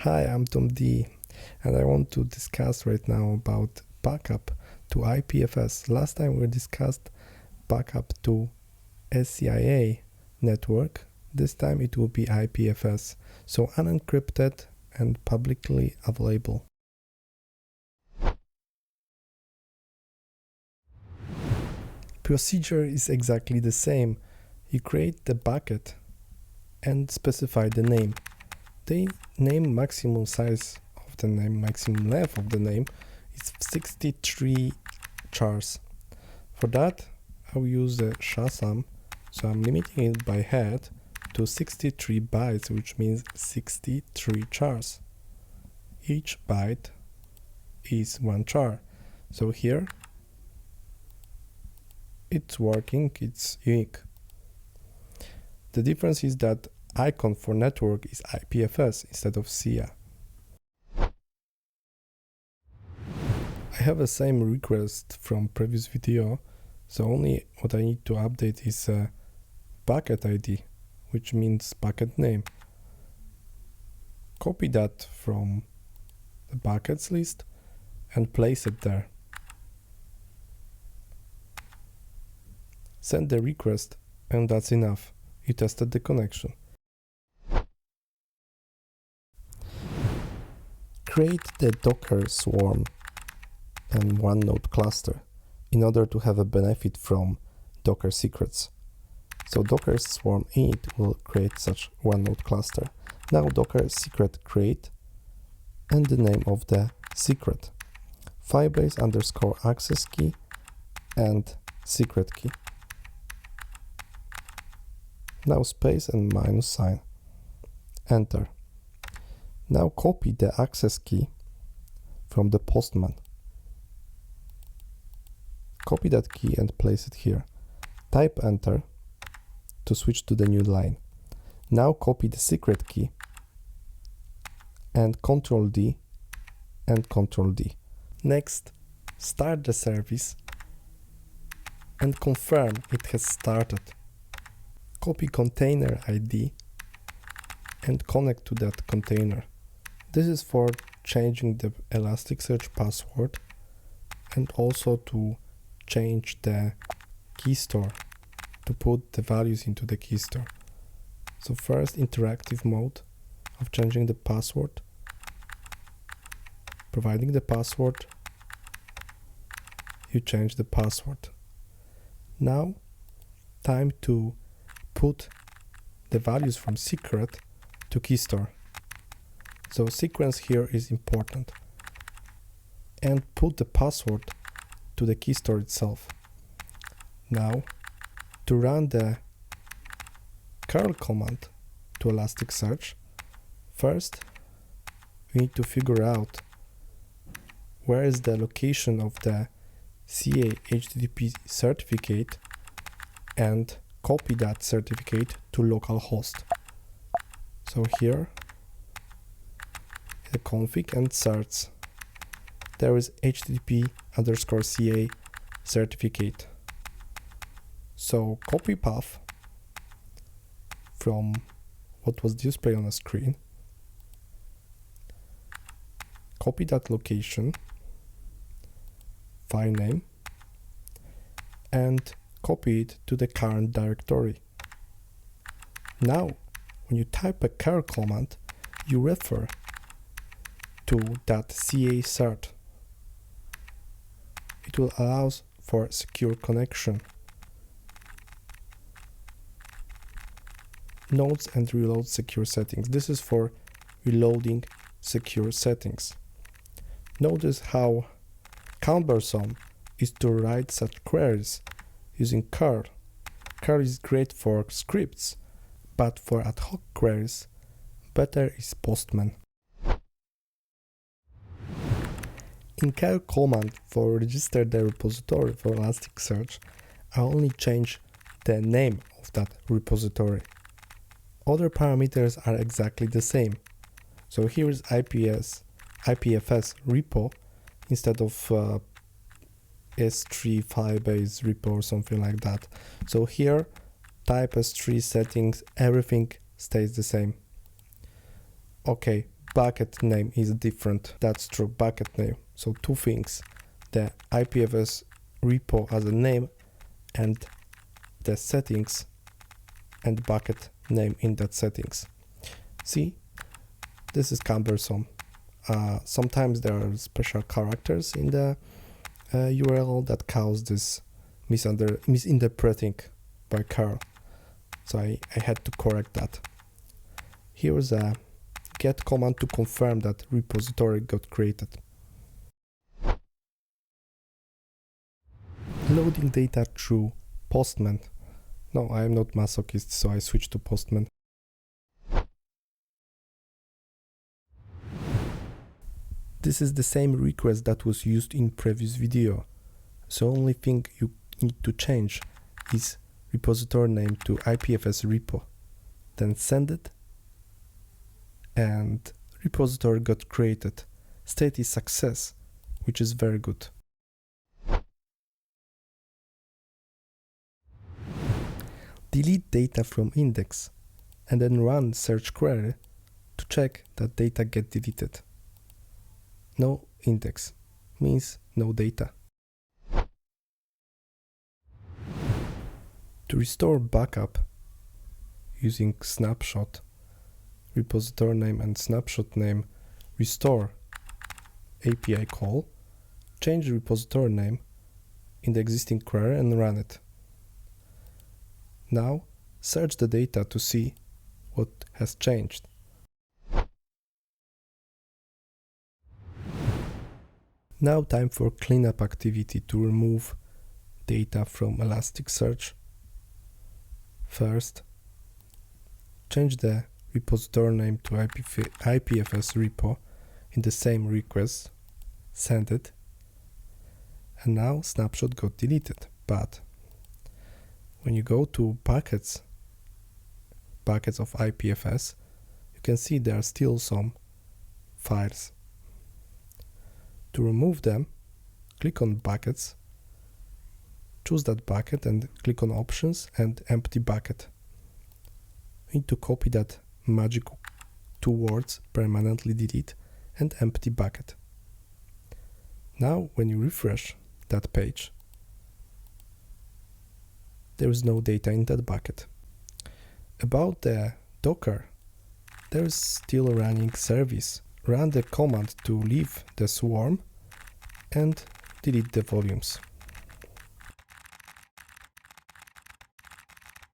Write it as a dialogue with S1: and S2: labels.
S1: Hi, I'm Tom D, and I want to discuss right now about backup to IPFS. Last time we discussed backup to SCIA network. This time it will be IPFS, so unencrypted and publicly available. Procedure is exactly the same. You create the bucket and specify the name. The name maximum size of the name, maximum length of the name is 63 chars. For that, I will use the SHA-SUM, so I'm limiting it by head to 63 bytes, which means 63 chars. Each byte is 1 char. So here, it's working, it's unique. The difference is that icon for network is IPFS instead of SCIA. I have the same request from previous video, so only what I need to update is bucket ID, which means bucket name. Copy that from the buckets list and place it there. Send the request, and that's enough. You tested the connection. Create the Docker swarm and one node cluster in order to have a benefit from Docker secrets. So Docker swarm init will create such one node cluster. Now Docker secret create and the name of the secret. Filebase _ access key and secret key. Now space and minus sign. Enter. Now copy the access key from the postman. Copy that key and place it here. Type enter to switch to the new line. Now copy the secret key and Ctrl D and Ctrl D. Next, start the service and confirm it has started. Copy container ID and connect to that container. This is for changing the Elasticsearch password and also to change the key store, to put the values into the key store. So first, interactive mode of changing the password, providing the password, you change the password. Now, time to put the values from secret to key store. So sequence here is important. And put the password to the key store itself. Now, to run the curl command to Elasticsearch, first we need to figure out where is the location of the CA HTTP certificate and copy that certificate to localhost. So here, the config and certs. There is HTTP_CA certificate. So copy path from what was displayed on the screen. Copy that location, file name, and copy it to the current directory. Now, when you type a curl command, you refer to that CA cert. It will allow for secure connection. Nodes and reload secure settings. This is for reloading secure settings. Notice how cumbersome is to write such queries using curl. Curl is great for scripts, but for ad hoc queries, better is Postman. In curl command for register the repository for Elasticsearch, I only change the name of that repository. Other parameters are exactly the same. So here is IPFS repo instead of S3 Filebase repo or something like that. So here, type S3 settings, everything stays the same. Okay, bucket name is different. That's true, bucket name. So two things, the IPFS repo as a name and the settings and bucket name in that settings. See, this is cumbersome. Sometimes there are special characters in the URL that cause this misinterpreting by curl. So I had to correct that. Here's a get command to confirm that repository got created. Loading data through Postman. No, I am not masochist, so I switched to Postman. This is the same request that was used in previous video. The only thing you need to change is repository name to IPFS repo. Then send it, and repository got created. State is success, which is very good. Delete data from index and then run search query to check that data get deleted. No index means no data. To restore backup using snapshot, repository name and snapshot name, restore API call, change the repository name in the existing query and run it. Now search the data to see what has changed. Now time for cleanup activity to remove data from Elasticsearch. First, change the repository name to IPFS repo in the same request, send it, and now snapshot got deleted. But when you go to buckets of IPFS, you can see there are still some files. To remove them, click on buckets, choose that bucket and click on options and empty bucket. You need to copy that magic 2 words, permanently delete and empty bucket. Now when you refresh that page, there is no data in that bucket. About the Docker, there is still a running service. Run the command to leave the swarm and delete the volumes.